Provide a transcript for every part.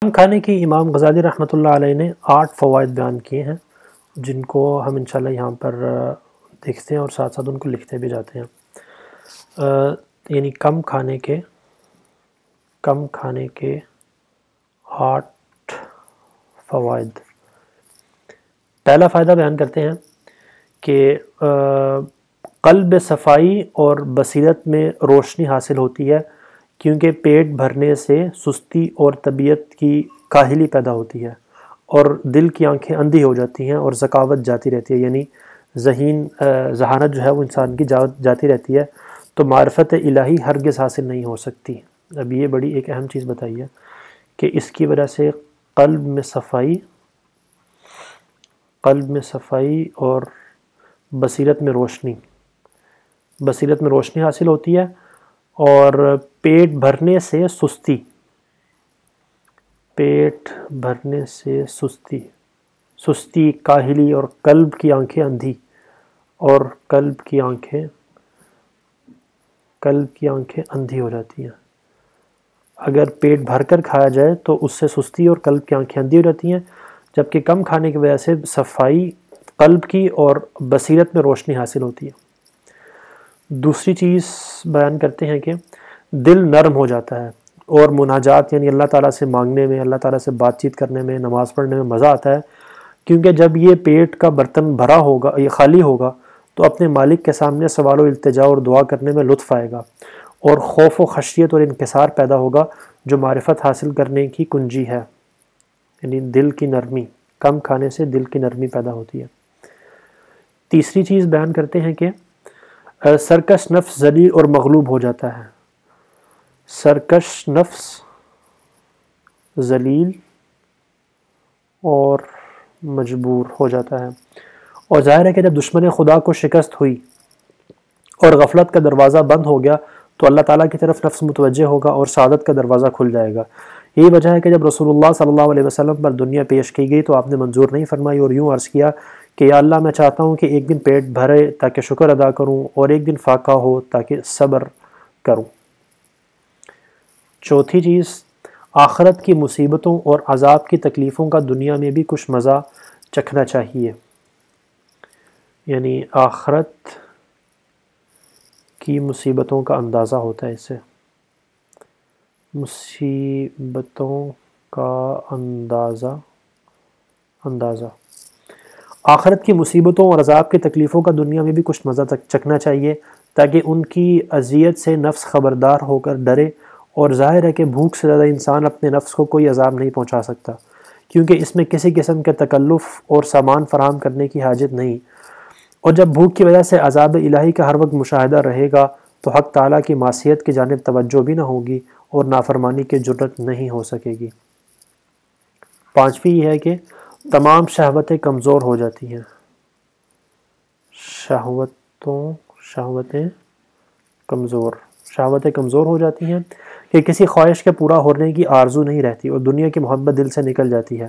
کم کھانے کی امام غزالی رحمۃ اللہ علیہ نے 8 فوائد بیان کیے ہیں، جن کو ہم انشاءاللہ یہاں پر دیکھتے ہیں اور ساتھ ساتھ ان کو لکھتے بھی جاتے ہیں۔ یعنی کم کھانے کے 8 فوائد۔ پہلا فائدہ بیان کرتے ہیں کہ قلب صفائی اور بصیرت میں روشنی حاصل ہوتی ہے، کیونکہ پیٹ بھرنے سے سستی اور طبیعت کی کاہلی پیدا ہوتی ہے اور دل کی آنکھیں اندھی ہو جاتی ہیں اور ذکاوت جاتی رہتی ہے، یعنی ذہانت جو ہے وہ انسان کی جاتی رہتی ہے، تو معرفت الہی ہرگز حاصل نہیں ہو سکتی۔ اب یہ بڑی ایک اہم چیز بتائی ہے کہ اس کی وجہ سے قلب میں صفائی اور بصیرت میں روشنی حاصل ہوتی ہے، اور پیٹ بھرنے سے سستی، کاہلی اور قلب کی آنکھیں اندھی ہو جاتی ہیں۔ اگر پیٹ بھر کر کھایا جائے تو اس سے سستی اور قلب کی آنکھیں اندھی ہو جاتی ہیں، جبکہ کم کھانے کی وجہ سے صفائی قلب کی اور بصیرت میں روشنی حاصل ہوتی ہے۔ دوسری چیز بیان کرتے ہیں کہ دل نرم ہو جاتا ہے، اور مناجات یعنی اللہ تعالیٰ سے مانگنے میں، اللہ تعالیٰ سے بات چیت کرنے میں، نماز پڑھنے میں مزہ آتا ہے، کیونکہ جب یہ پیٹ کا برتن بھرا ہوگا، یہ خالی ہوگا، تو اپنے مالک کے سامنے سوال و التجا اور دعا کرنے میں لطف آئے گا، اور خوف و خشیت اور انکسار پیدا ہوگا جو معرفت حاصل کرنے کی کنجی ہے، یعنی دل کی نرمی۔ کم کھانے سے دل کی نرمی پیدا ہوتی ہے۔ تیسری چیز بیان کرتے ہیں کہ سرکش نفس ذلیل اور مغلوب ہو جاتا ہے۔ سرکش نفس ذلیل اور مجبور ہو جاتا ہے، اور ظاہر ہے کہ جب دشمن خدا کو شکست ہوئی اور غفلت کا دروازہ بند ہو گیا تو اللہ تعالیٰ کی طرف نفس متوجہ ہوگا اور سعادت کا دروازہ کھل جائے گا۔ یہی وجہ ہے کہ جب رسول اللہ صلی اللہ علیہ وسلم پر دنیا پیش کی گئی تو آپ نے منظور نہیں فرمائی اور یوں عرض کیا کہ یا اللہ، میں چاہتا ہوں کہ ایک دن پیٹ بھرے تاکہ شکر ادا کروں، اور ایک دن فاقہ ہو تاکہ صبر کروں۔ چوتھی چیز، آخرت کی مصیبتوں اور عذاب کی تکلیفوں کا دنیا میں بھی کچھ مزہ چکھنا چاہیے، یعنی آخرت کی مصیبتوں کا اندازہ ہوتا ہے، اس سے مصیبتوں کا اندازہ آخرت کی مصیبتوں اور عذاب کی تکلیفوں کا دنیا میں بھی کچھ مزہ چکھنا چاہیے، تاکہ ان کی اذیت سے نفس خبردار ہو کر ڈرے، اور ظاہر ہے کہ بھوک سے زیادہ انسان اپنے نفس کو کوئی عذاب نہیں پہنچا سکتا، کیونکہ اس میں کسی قسم کے تکلف اور سامان فراہم کرنے کی حاجت نہیں، اور جب بھوک کی وجہ سے عذاب الہی کا ہر وقت مشاہدہ رہے گا تو حق تعالیٰ کی معصیت کی جانب توجہ بھی نہ ہوگی اور نافرمانی کی جرأت نہیں ہو سکے گی۔ پانچویں یہ ہے کہ تمام شہوتیں کمزور ہو جاتی ہیں۔ شہوتیں کمزور ہو جاتی ہیں کہ کسی خواہش کے پورا ہونے کی آرزو نہیں رہتی اور دنیا کی محبت دل سے نکل جاتی ہے۔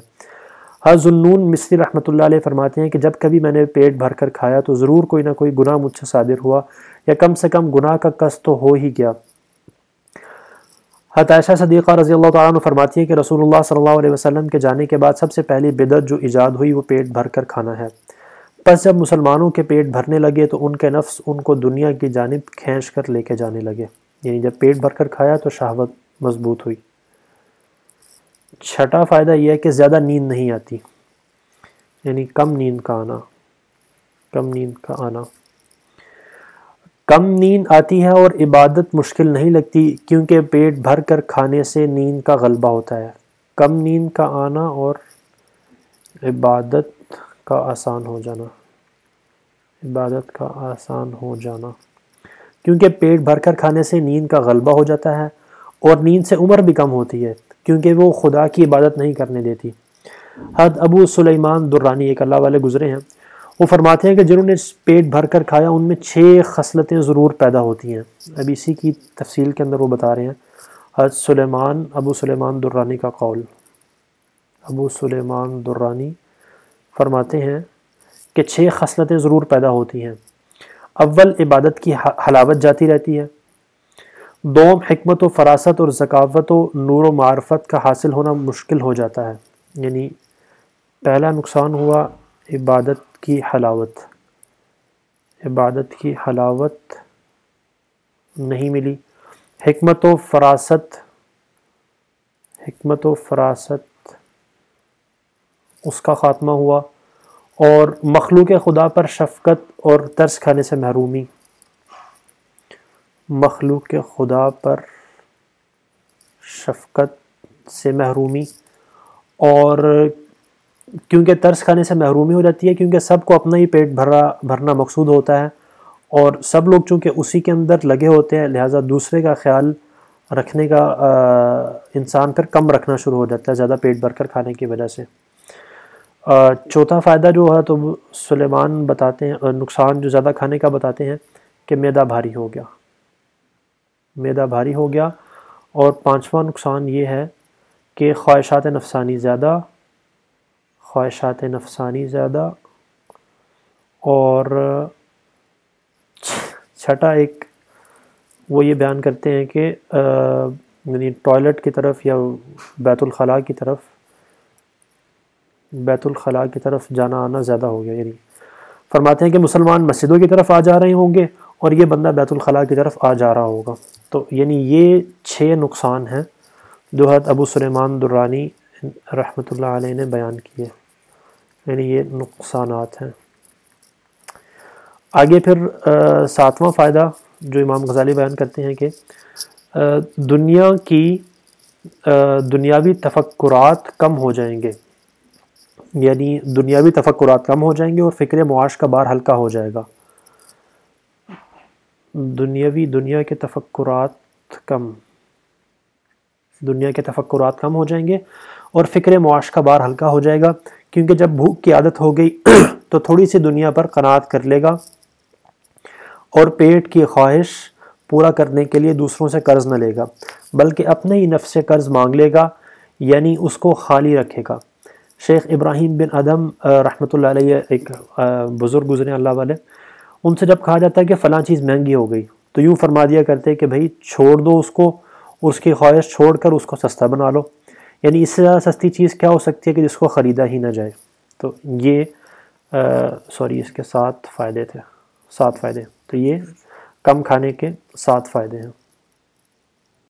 حضرت ذوالنون مصری رحمۃ اللہ علیہ فرماتے ہیں کہ جب کبھی میں نے پیٹ بھر کر کھایا تو ضرور کوئی نہ کوئی گناہ مجھ سے صادر ہوا، یا کم سے کم گناہ کا قصد تو ہو ہی گیا۔ حضرت عائشہ صدیقہ رضی اللہ تعالیٰ عنہ فرماتی ہیں کہ رسول اللہ صلی اللہ علیہ وسلم کے جانے کے بعد سب سے پہلی بدعت جو ایجاد ہوئی وہ پیٹ بھر کر کھانا ہے۔ پس جب مسلمانوں کے پیٹ بھرنے لگے تو ان کے نفس ان کو دنیا کی جانب کھینچ کر لے کے جانے لگے، یعنی جب پیٹ بھر کر کھایا تو شہوت مضبوط ہوئی۔ چھٹا فائدہ یہ ہے کہ زیادہ نیند نہیں آتی، یعنی کم نیند آتی ہے اور عبادت مشکل نہیں لگتی، کیونکہ پیٹ بھر کر کھانے سے نیند کا غلبہ ہوتا ہے۔ کم نیند کا آنا اور عبادت کا آسان ہو جانا، کیونکہ پیٹ بھر کر کھانے سے نیند کا غلبہ ہو جاتا ہے، اور نیند سے عمر بھی کم ہوتی ہے کیونکہ وہ خدا کی عبادت نہیں کرنے دیتی۔ حضرت ابو سلیمان درانی ایک اللہ والے گزرے ہیں، وہ فرماتے ہیں کہ جنہوں نے پیٹ بھر کر کھایا ان میں 6 خصلتیں ضرور پیدا ہوتی ہیں۔ اب اسی کی تفصیل کے اندر وہ بتا رہے ہیں حضرت ابو سلیمان درانی کا قول۔ ابو سلیمان درانی فرماتے ہیں کہ 6 خصلتیں ضرور پیدا ہوتی ہیں۔ اول، عبادت کی حلاوت جاتی رہتی ہے۔ دوم حکمت و فراست اور ذکاوت و نور و معرفت کا حاصل ہونا مشکل ہو جاتا ہے. یعنی پہلا نقصان ہوا عبادت کی حلاوت، عبادت کی حلاوت نہیں ملی. حکمت و فراست، حکمت و فراست اس کا خاتمہ ہوا. اور مخلوق خدا پر شفقت اور ترس کھانے سے محرومی، مخلوق خدا پر شفقت سے محرومی. اور کیونکہ ترس کھانے سے محرومی ہو جاتی ہے، کیونکہ سب کو اپنا ہی پیٹ بھرنا مقصود ہوتا ہے، اور سب لوگ چونکہ اسی کے اندر لگے ہوتے ہیں، لہٰذا دوسرے کا خیال رکھنے کا انسان پھر کم رکھنا شروع ہو جاتا ہے زیادہ پیٹ بھر کر کھانے کی وجہ سے. چوتھا فائدہ جو ہے تو سلیمان بتاتے ہیں، نقصان جو زیادہ کھانے کا بتاتے ہیں کہ معدہ بھاری ہو گیا، معدہ بھاری ہو گیا. اور پانچواں نقصان یہ ہے کہ خواہشات نفسانی زیادہ، خواہشات نفسانی زیادہ. اور چھٹا ایک وہ یہ بیان کرتے ہیں کہ یعنی ٹوائلٹ کی طرف یا بیت الخلاء کی طرف، بیت الخلاء کی طرف جانا آنا زیادہ ہو گیا. یعنی فرماتے ہیں کہ مسلمان مسجدوں کی طرف آ جا رہے ہوں گے اور یہ بندہ بیت الخلاء کی طرف آ جا رہا ہوگا. تو یعنی یہ 6 نقصان ہیں جو حضرت ابو سلیمان درانی رحمۃ اللہ علیہ نے بیان کیے، یعنی یہ نقصانات ہیں. آگے پھر 7واں فائدہ جو امام غزالی بیان کرتے ہیں کہ دنیا کی دنیاوی تفکرات کم ہو جائیں گے، یعنی دنیاوی تفکرات کم ہو جائیں گے اور فکر معاش کا بار ہلکا ہو جائے گا. دنیا کے تفکرات کم، دنیا کے تفکرات کم ہو جائیں گے اور فکر معاش کا بار ہلکا ہو جائے گا، کیونکہ جب بھوک کی عادت ہو گئی تو تھوڑی سی دنیا پر قناعت کر لے گا اور پیٹ کی خواہش پورا کرنے کے لیے دوسروں سے قرض نہ لے گا بلکہ اپنے ہی نفس سے قرض مانگ لے گا، یعنی اس کو خالی رکھے گا. شیخ ابراہیم بن ادم رحمۃ اللہ علیہ ایک بزرگ گزرے اللہ والے، ان سے جب کہا جاتا ہے کہ فلاں چیز مہنگی ہو گئی تو یوں فرما دیا کرتے کہ بھائی چھوڑ دو اس کو، اس کی خواہش چھوڑ کر اس کو سستا بنا لو. یعنی اس سے زیادہ سستی چیز کیا ہو سکتی ہے کہ جس کو خریدا ہی نہ جائے. تو یہ اس کے 7 فائدے تھے، 7 فائدے. تو یہ کم کھانے کے 7 فائدے ہیں.